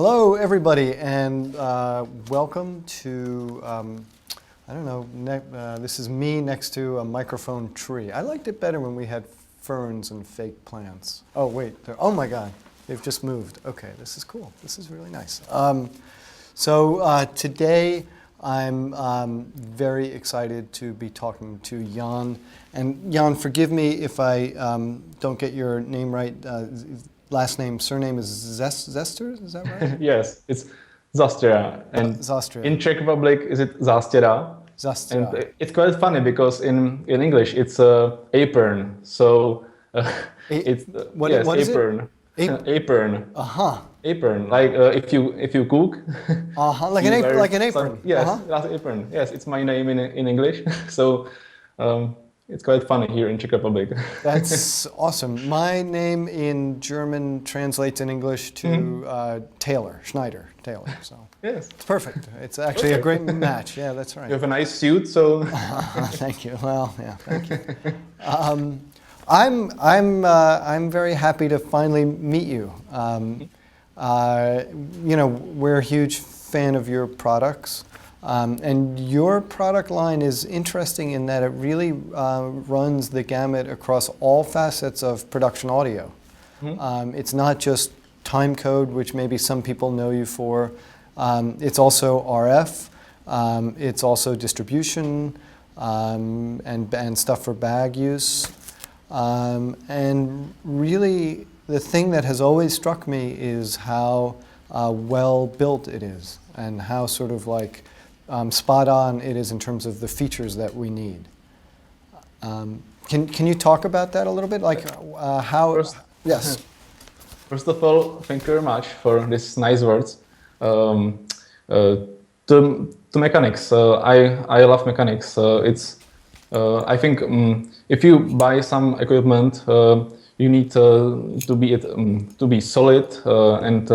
Hello, everybody, and welcome to, I don't know, this is me next to a microphone tree. I liked it better when we had ferns and fake plants. Oh, wait, oh my God, they've just moved. Okay, this is cool. This is really nice. Today, I'm very excited to be talking to Jan. And Jan, forgive me if I don't get your name right. Last name, surname is Zastera, is that right? Yes, it's Zastera. And Zastera. in Czech Republic, is it Zastera? Zastera. And it's quite funny because in English it's apron. So it's what is apron. it? Apron. Apron. Like if you cook. Like an apron. Yes, that's apron. Yes, it's my name in English. So it's quite funny here in Czech Republic. That's awesome. My name in German translates in English to Taylor, Schneider, Taylor. So yes, it's perfect. It's actually a great match. Yeah, that's right. You have a nice suit, so. Thank you. Well, yeah, thank you. I'm very happy to finally meet you. You know, we're a huge fan of your products. And your product line is interesting in that it really runs the gamut across all facets of production audio. It's not just time code, which maybe some people know you for. It's also RF. It's also distribution and stuff for bag use. And really, the thing that has always struck me is how well built it is and how sort of like spot on it is in terms of the features that we need. Can you talk about that a little bit? Like how? Yes. First of all, thank you very much for these nice words. To mechanics, I love mechanics. I think if you buy some equipment, you need to be solid and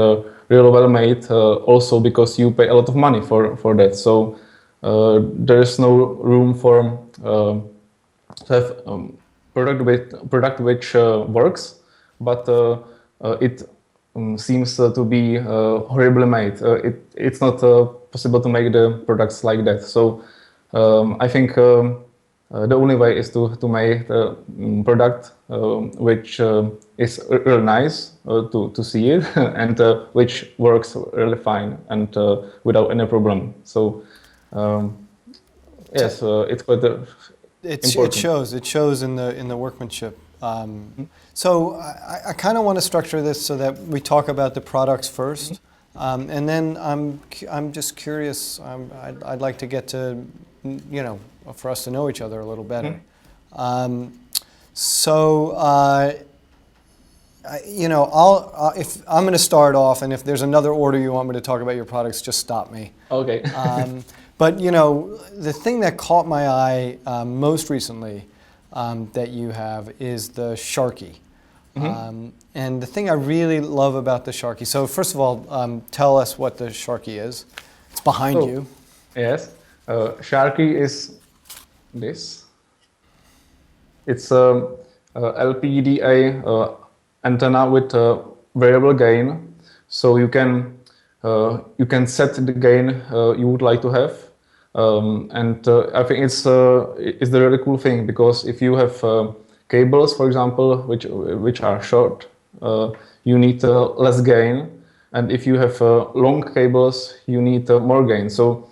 really well made, also because you pay a lot of money for that. So there is no room for to have product which works, but it seems to be horribly made. It's not possible to make the products like that. So I think the only way is to make a product which is really nice to see it and which works really fine and without any problem. So yes, it's quite important. It shows in the workmanship. So I kind of want to structure this so that we talk about the products first, and then I'm just curious. I'd like to get to, you know, for us to know each other a little better. You know, if I'm going to start off, and if there's another order you want me to talk about your products, just stop me. Okay. But you know, the thing that caught my eye most recently that you have is the Sharkie. And the thing I really love about the Sharkie. So first of all, tell us what the Sharkie is. It's behind you. Yes. Sharkie is this. It's a LPDA antenna with variable gain, so you can set the gain you would like to have, and I think it's the really cool thing, because if you have cables, for example, which are short, you need less gain, and if you have long cables, you need more gain. So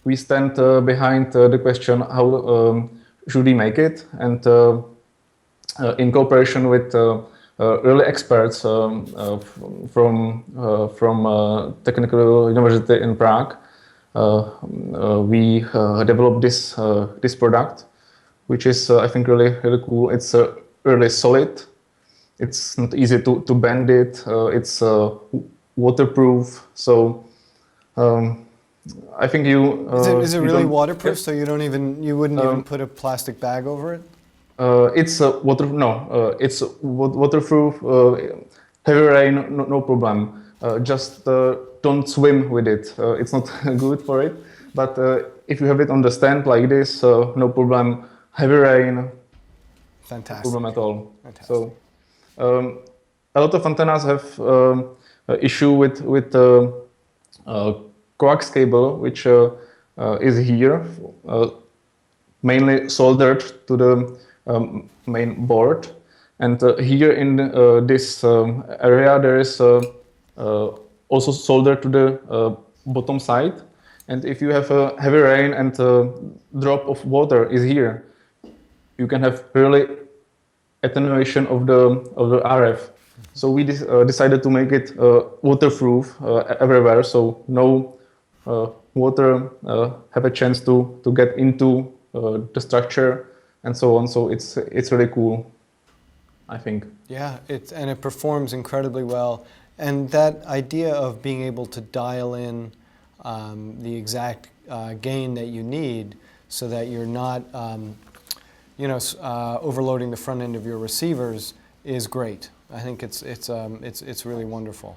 we stand behind the question, how should we make it? And in cooperation with really experts from Technical University in Prague, we developed this product, which is I think really cool. It's really solid. It's not easy to bend it. It's waterproof. So I think you. Is it really waterproof? Yeah. So you wouldn't even put a plastic bag over it? It's it's waterproof. Heavy rain, no problem. Just don't swim with it. It's not good for it. But if you have it on the stand like this, no problem. Heavy rain, fantastic. No problem at all. Fantastic. So a lot of antennas have issue with coax cable, which is here, mainly soldered to the main board. And here in this area, there is also soldered to the bottom side. And if you have a heavy rain and a drop of water is here, you can have really attenuation of the RF. So we decided to make it waterproof everywhere, so no water have a chance to get into the structure and so on. So it's really cool, I think. Yeah, and it performs incredibly well. And that idea of being able to dial in the exact gain that you need, so that you're not, overloading the front end of your receivers, is great. I think it's really wonderful.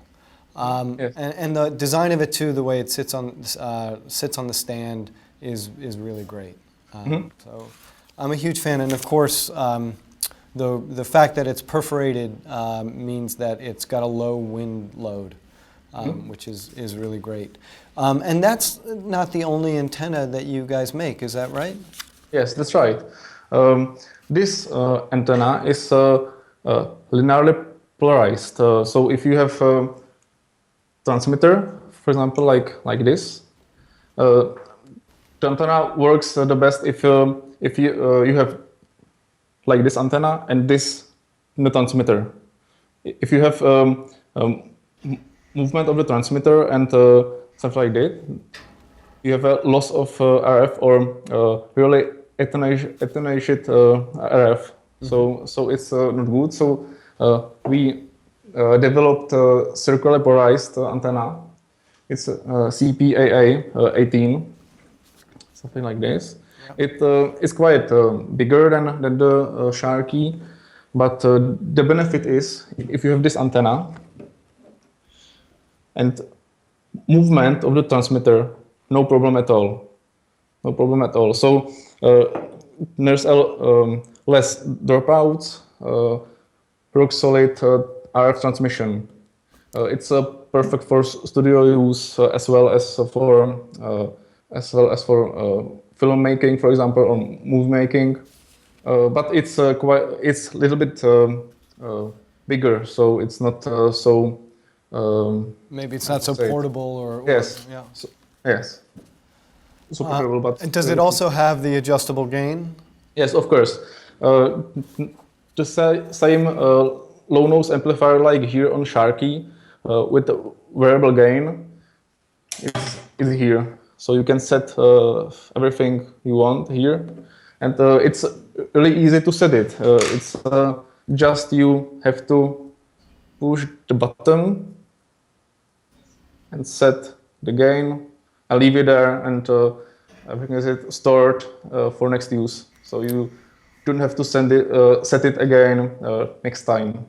Yes. And the design of it too, the way it sits on the stand, is really great. So I'm a huge fan, and of course, the fact that it's perforated means that it's got a low wind load, which is really great. And that's not the only antenna that you guys make, is that right? Yes, that's right. This antenna is linearly polarized. So if you have a transmitter, for example, like this, the antenna works the best if you have like this antenna and this in the transmitter. If you have movement of the transmitter and stuff like that, you have a loss of RF or really attenuated RF. So it's not good. So we developed a circularly polarized antenna. It's CPAA 18, something like this. It is quite bigger than the Sharkie, but the benefit is if you have this antenna and movement of the transmitter, no problem at all. No problem at all. So there's less dropouts, rock solid RF transmission. It's perfect for studio use as well as for filmmaking, for example, or movie making. But it's a little bit bigger, so it's not so. Maybe it's not so portable, or yes, yeah. So, yes. Super portable, but and does it also have the adjustable gain? Yes, of course. The same low nose amplifier like here on Sharkie with the variable gain is here. So you can set everything you want here, and it's really easy to set it. It's just you have to push the button and set the gain. I leave it there, and everything is stored for next use. So you don't have to set it again next time.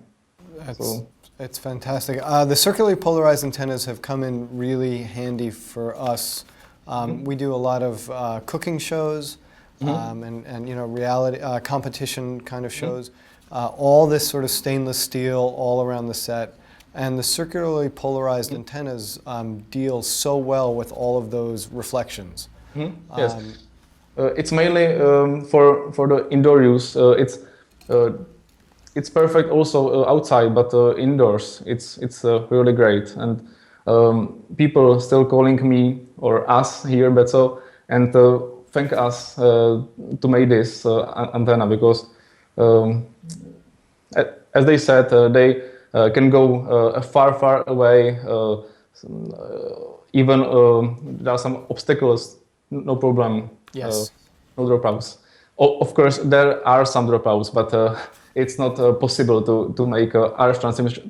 It's fantastic. The circularly polarized antennas have come in really handy for us. We do a lot of cooking shows and reality competition kind of shows. All this sort of stainless steel all around the set. And the circularly polarized antennas deal so well with all of those reflections. Yes, it's mainly for the indoor use. It's perfect also outside, but indoors it's really great. And people still calling me or us here, Betso, and thank us to make this antenna, because as they said, they can go far away. Even there are some obstacles, no problem. Yes. No dropouts. Of course, there are some dropouts, but it's not possible to make a RF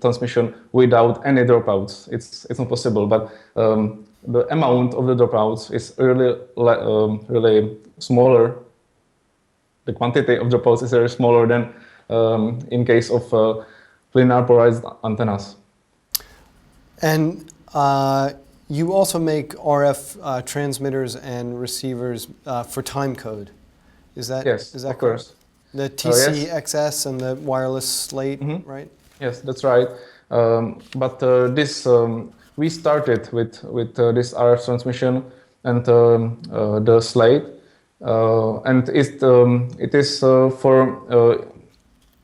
transmission without any dropouts. It's not possible. But the amount of the dropouts is really smaller. The quantity of dropouts is very smaller than in case of linear polarized antennas. And you also make RF transmitters and receivers for timecode. Is that Yes, is that of course. The TCXS and the wireless slate, right? Yes, that's right. But this we started with this RF transmission and the slate, and it is for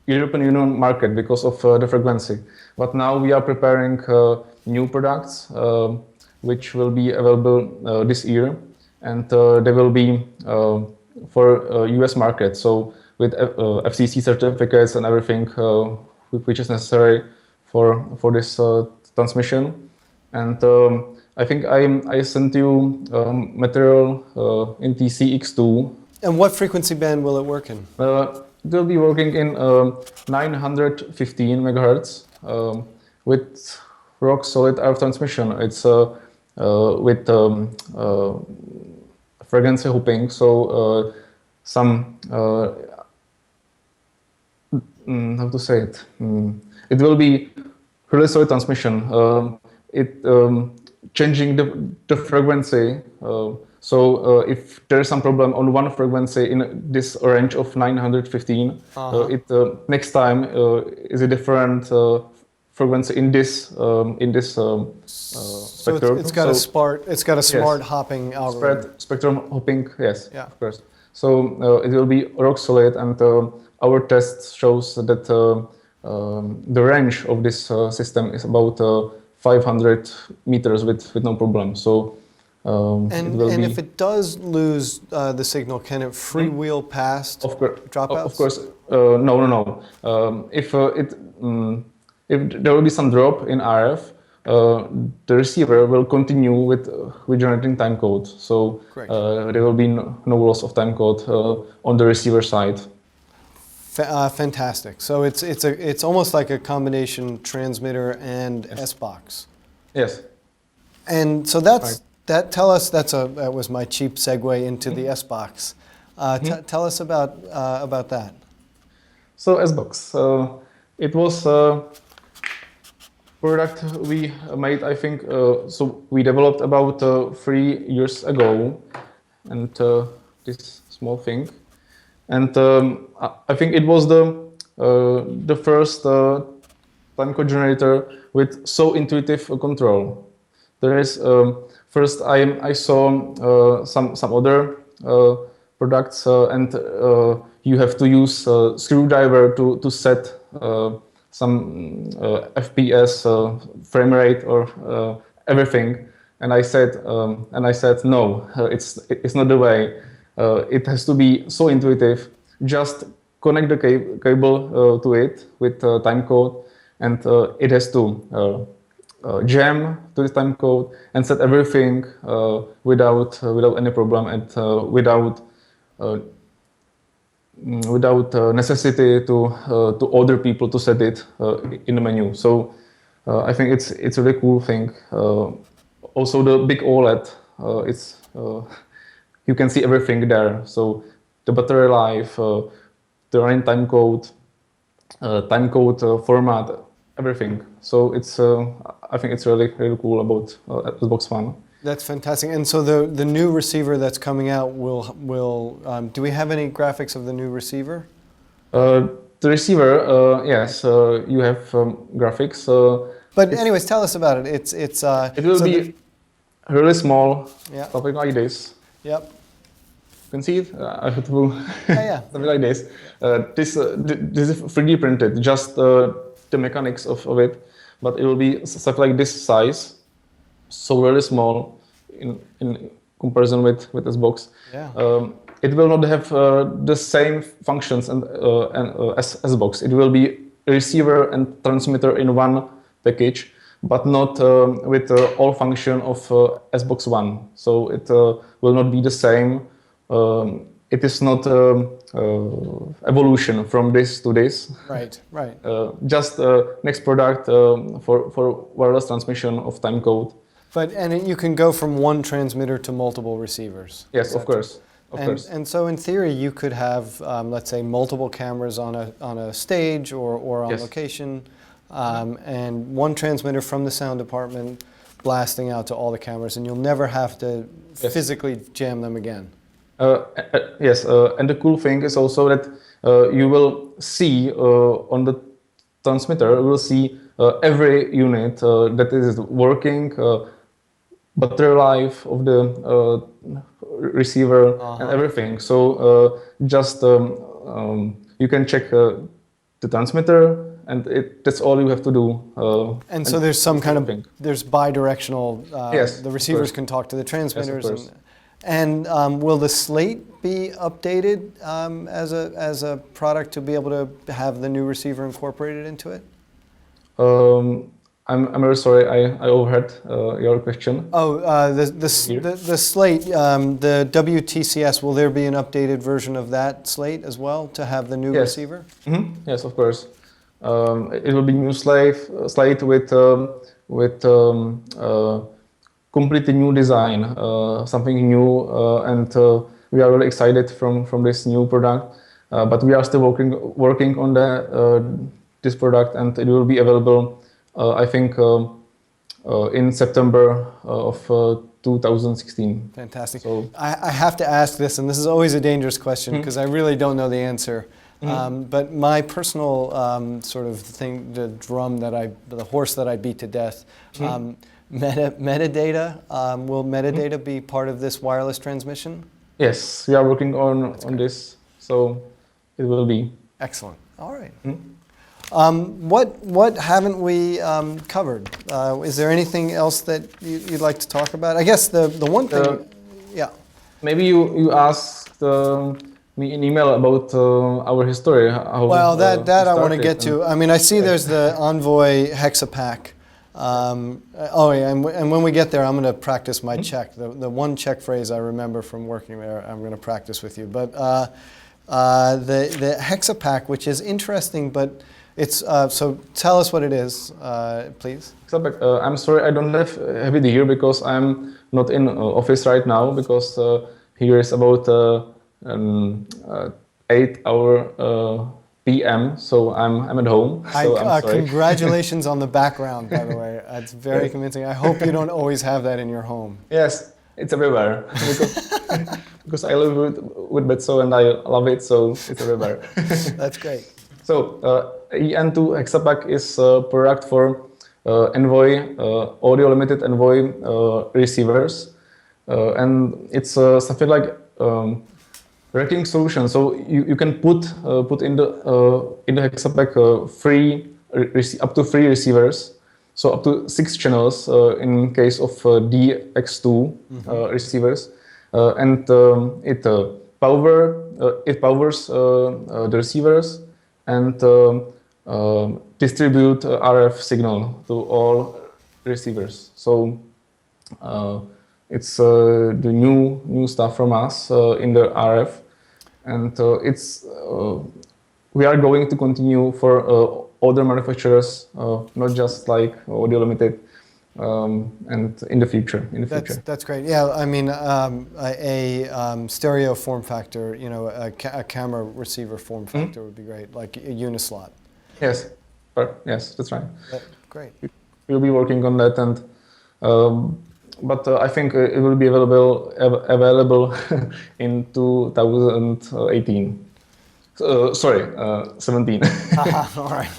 European Union market because of the frequency. But now we are preparing new products which will be available this year, and they will be for US market. So with FCC certificates and everything which is necessary for this transmission. And I think I sent you material in TCX2. And what frequency band will it work in? It will be working in 915 megahertz with rock solid RF transmission. It's with frequency hopping, so some how to say it? It will be really solid transmission. It changing the frequency. So if there is some problem on one frequency in this range of 915, it next time is a different frequency in this spectrum. It's got a smart yes, hopping algorithm. Spectrum hopping, yes, yeah, of course. So it will be rock solid, and our test shows that the range of this system is about 500 meters with no problem. So. And if it does lose the signal, can it freewheel past dropouts? Of course, no. If there will be some drop in RF, the receiver will continue with generating timecode. So there will be no loss of timecode on the receiver side. Fantastic. So it's almost like a combination transmitter and SBOX. Yes. And so that's. That was my cheap segue into the SBOX. Tell us about that. So SBOX, it was a product we made, I think. So we developed about 3 years ago, and this small thing, and I think it was the first timecode generator with so intuitive control. There is first I saw some other products, and you have to use a screwdriver to set some FPS frame rate or everything. And I said no, it's not the way. It has to be so intuitive. Just connect the cable to it with timecode, and it has to jam to this timecode and set everything without any problem, and without necessity to order people to set it in the menu. So I think it's a really cool thing. Also the big OLED, it's you can see everything there. So the battery life, the running timecode, format, everything. So it's I think it's really cool about SBOX One. That's fantastic. And so the new receiver that's coming out will do we have any graphics of the new receiver? The receiver, yes, you have graphics. But anyways, tell us about it. It will be really small, yeah, something like this. Yep. You can see it. I have to yeah. something like this. This is 3D printed, just the mechanics of it, but it will be stuff like this size, so really small in comparison with SBOX. Yeah. It will not have the same functions as SBOX. It will be a receiver and transmitter in one package, but not with all function of SBOX One. So it will not be the same. It is not evolution from this to this. Right. Just next product for wireless transmission of timecode. And you can go from one transmitter to multiple receivers. Yes, of course. And so in theory, you could have, let's say, multiple cameras on a stage or on location, and one transmitter from the sound department blasting out to all the cameras, and you'll never have to physically jam them again. Yes, and the cool thing is also that you will see on the transmitter, we'll see every unit that is working, battery life of the receiver and everything. So just you can check the transmitter, and that's all you have to do. And so there's some kind of, everything. there's bi-directional, Yes, the of receivers course. can talk to the transmitters. course. And will the slate be updated as a product to be able to have the new receiver incorporated into it? I'm very sorry, I overheard your question. Oh, the slate, the WTCS, will there be an updated version of that slate as well to have the new Yes. receiver? Yes, of course. It will be new slate with completely new design, something new, and we are really excited from this new product. But we are still working on this product, and it will be available, I think, in September of 2016. Fantastic. So, I have to ask this, and this is always a dangerous question because I really don't know the answer. But my personal sort of thing, the horse that I beat to death, metadata, will metadata be part of this wireless transmission? yes, we are working on this, so it will be. Excellent. All right. What haven't we covered? Is there anything else that you'd like to talk about? I guess the one thing, yeah. Maybe you asked me an email about our history. Well, that I want to get to. I mean, I see there's the En2 HEXAPACK. Oh yeah, and when we get there, I'm going to practice my Czech. The one Czech phrase I remember from working there, I'm going to practice with you. But the HEXAPACK, which is interesting, but it's so tell us what it is, please. HEXAPACK, I'm sorry, I don't have it here because I'm not in office right now, because here is about 8 p.m. So I'm at home. So I'm sorry. Congratulations on the background, by the way. It's very convincing. I hope you don't always have that in your home. Yes, it's everywhere because I live with Betso and I love it, so it's everywhere. That's great. So En2 HEXAPACK is a product for En2 audio limited En2 receivers, and it's something like racking solution. So you can put in the HEXAPACK up to 3 receivers, so up to 6 channels in case of DX2 receivers, and it powers the receivers and distribute RF signal to all receivers. So it's the new stuff from us in the RF, and we are going to continue for other manufacturers, not just like Audio Limited, and in the future. That's great. Yeah, I mean, a stereo form factor, you know, a camera receiver form factor would be great, like a Unislot. Yes, yes, that's right. Great. We'll be working on that, and but I think it will be available in 2018. Sorry, 17. All right,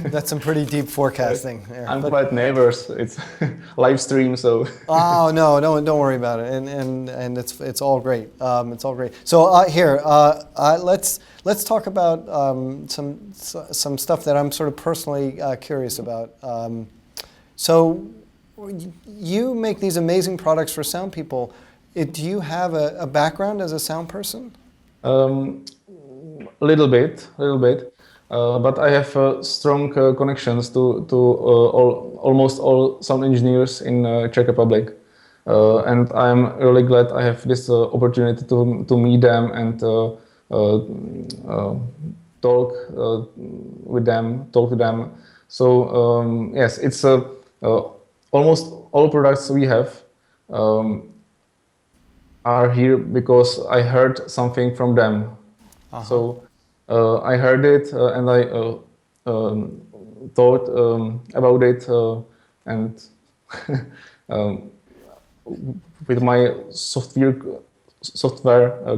that's some pretty deep forecasting there. I'm quite nervous. It's live stream, so. Oh no, don't worry about it, and it's all great. It's all great. So here, let's talk about some stuff that I'm sort of personally curious about. So you make these amazing products for sound people. Do you have a background as a sound person? Little bit, but I have strong connections to almost all sound engineers in Czech Republic, and I'm really glad I have this opportunity to meet them and talk with them. So yes, it's almost all products we have are here because I heard something from them. So I heard it and I thought about it, and with my software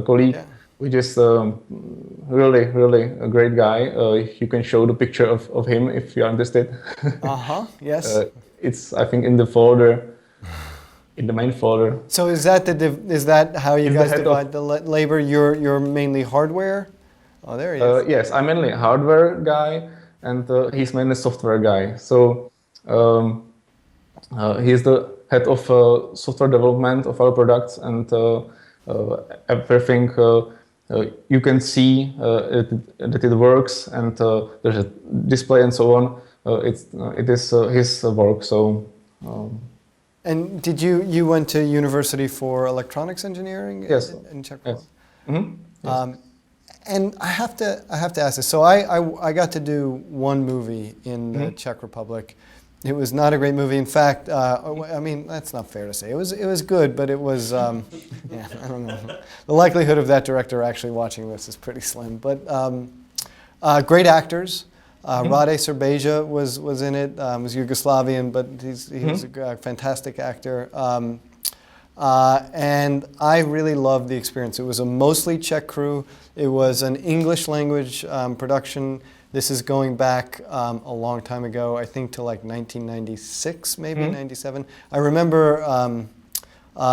colleague, which is really, really a great guy. You can show the picture of him if you're interested. Yes. It's, I think, in the folder, in the main folder. So is that how you He's the guys head divide of, the labor? You're mainly hardware? Oh, there he is. yes, I'm mainly a hardware guy, and he's mainly software guy. So he's the head of software development of our products, and everything you can see that it works, and there's a display and so on. It is his work. So. And did you went to university for electronics engineering Yes. in Czech Yes. Republic? Yes. And I have to ask this. So I got to do one movie in the Czech Republic. It was not a great movie. In fact, I mean, that's not fair to say. It was good, but it was yeah, I don't know. The likelihood of that director actually watching this is pretty slim. But great actors. Rade Srbeja was in it. Was Yugoslavian, but he was a fantastic actor. And I really loved the experience. It was a mostly Czech crew. It was an English language production. This is going back a long time ago, I think to like 1996, maybe 97. I remember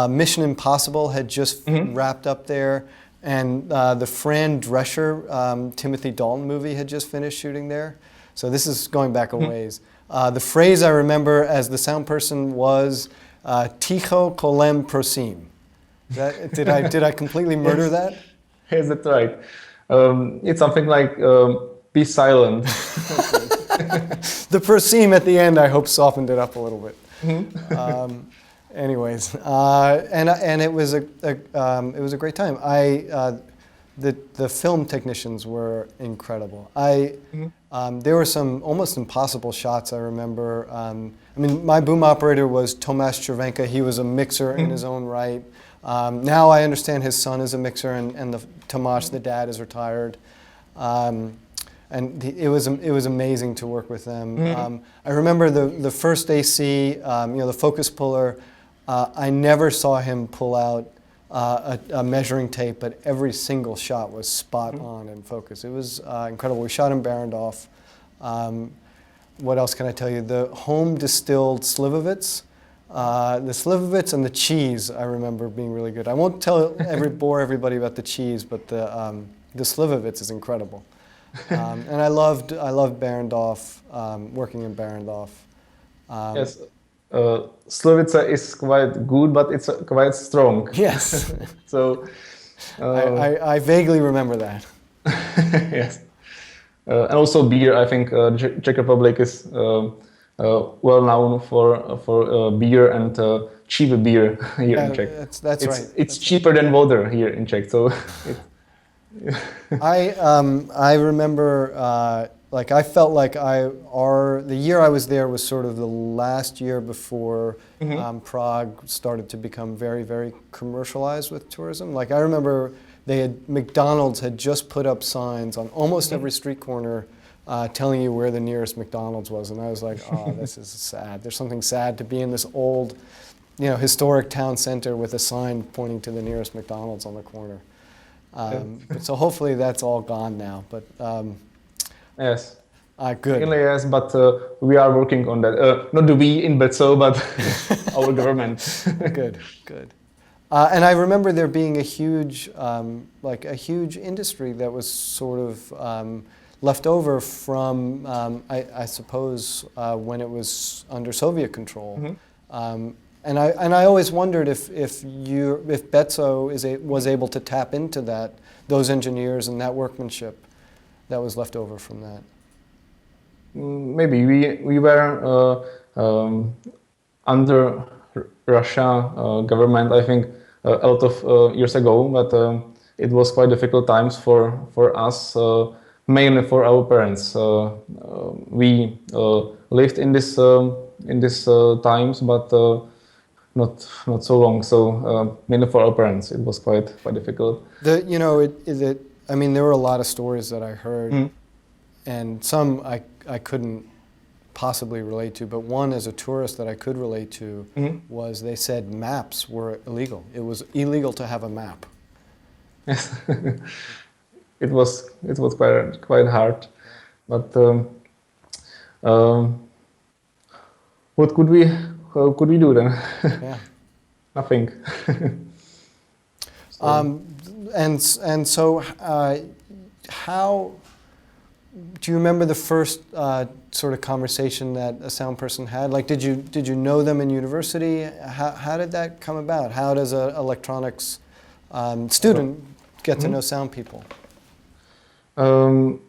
Mission Impossible had just wrapped up there, and the Fran Drescher, Timothy Dalton movie had just finished shooting there. So this is going back a ways. The phrase I remember as the sound person was "Ticho kolem prosím." Did I completely murder that? Yes, that's right. It's something like be silent. The prosím at the end, I hope, softened it up a little bit. Anyways, and it was a great time. The film technicians were incredible. There were some almost impossible shots. I remember. I mean, my boom operator was Tomáš Červenka. He was a mixer in his own right. Now I understand his son is a mixer, and Tomáš, the dad, is retired. And it was amazing to work with them. I remember the first AC, the focus puller. I never saw him pull out a measuring tape, but every single shot was spot on in focus. It was incredible. We shot in Barrandov. What else can I tell you? The home distilled Slivovitz. The Slivovitz and the cheese, I remember being really good. I won't bore everybody about the cheese, but the Slivovitz is incredible. And I loved Barrandov, working in Barrandov. Yes, Slivovica is quite good, but it's quite strong. Yes. So I vaguely remember that. yes, and also beer. I think Czech Republic is well known for beer and cheap beer here in Czech. That's right. It's cheaper than water here in Czech. So. I remember, I felt like the year I was there was sort of the last year before Prague started to become very, very commercialized with tourism. Like I remember McDonald's had just put up signs on almost every street corner telling you where the nearest McDonald's was, and I was like, oh, this is sad. There's something sad to be in this old, historic town center with a sign pointing to the nearest McDonald's on the corner. So hopefully that's all gone now. But yes, good. Really, yes, but we are working on that. Not to be in Betso, but our government. Good. And I remember there being a huge, industry that was sort of left over from, I suppose, when it was under Soviet control. And I always wondered if Betso was able to tap into those engineers and that workmanship that was left over from that. Maybe we were under Russia government, I think, a lot of years ago, but it was quite difficult times for us, mainly for our parents. We lived in this times, but. Not so long. So mainly for our parents, it was quite difficult. There were a lot of stories that I heard, and some I couldn't possibly relate to. But one, as a tourist, that I could relate to was they said maps were illegal. It was illegal to have a map. Yes. It was quite hard, but um, what could we do then? Yeah. Nothing. So, And so, how do you remember the first sort of conversation that a sound person had? Like, did you know them in university? How did that come about? How does an electronics student get to know sound people? In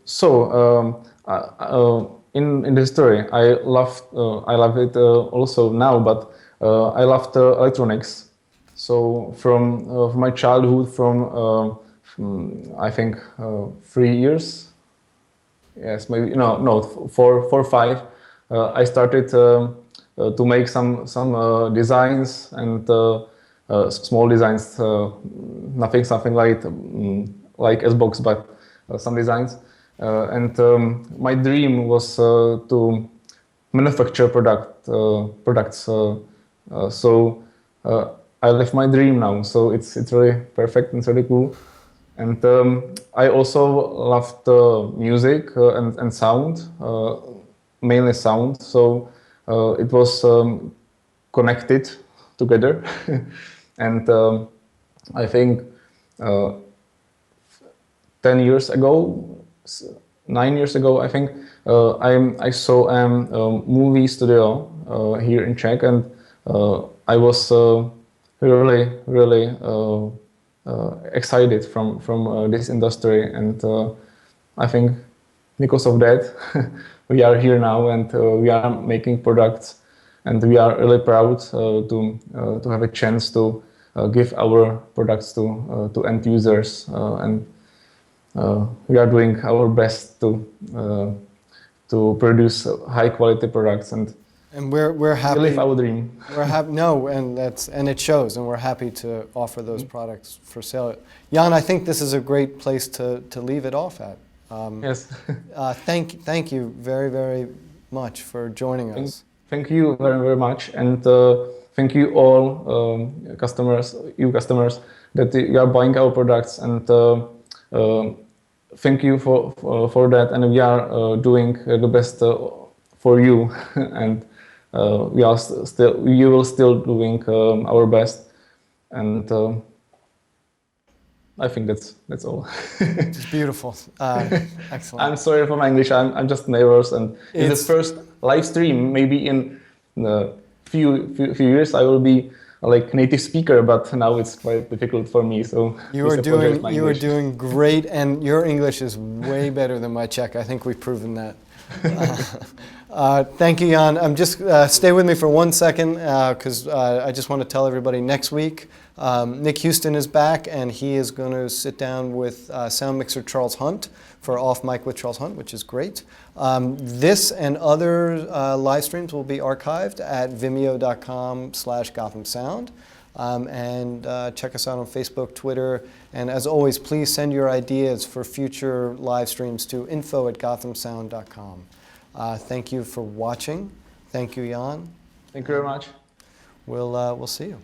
the story, I love it also now, but I loved electronics. So from my childhood, I think 3 years, yes, maybe no, 4 or 5. I started to make some designs and small designs, something like SBOX, but some designs. And my dream was to manufacture products. So I live my dream now. So it's really perfect and it's really cool. And I also loved music and sound, mainly sound. So it was connected together. And I think 10 years ago, 9 years ago, I think, I saw a movie studio here in Czech, and I was really excited from this industry, and I think because of that we are here now, and we are making products, and we are really proud to have a chance to give our products to end users, and we are doing our best to produce high quality products, and we're happy. live our dream. We're happy. No, and it shows, and we're happy to offer those products for sale. Jan, I think this is a great place to leave it off at. Yes. Thank you very much for joining us. Thank you very much, and thank you all customers that you are buying our products, and thank you for that, and we are doing the best for you, and we will still doing our best, and I think that's all. It's beautiful. Excellent. I'm sorry for my English. I'm just nervous, and it's the first live stream. Maybe in a few years I will be like native speaker, but now it's quite difficult for me. So you are doing great, and your English is way better than my Czech. I think we've proven that. Thank you, Jan. I'm just stay with me for 1 second, because I just want to tell everybody next week Nick Houston is back, and he is going to sit down with sound mixer Charles Hunt for Off Mic with Charles Hunt, which is great. This and other live streams will be archived at vimeo.com/GothamSound. And check us out on Facebook, Twitter, and as always, please send your ideas for future live streams to info@gothamsound.com. Thank you for watching. Thank you, Jan. Thank you very much. We'll see you.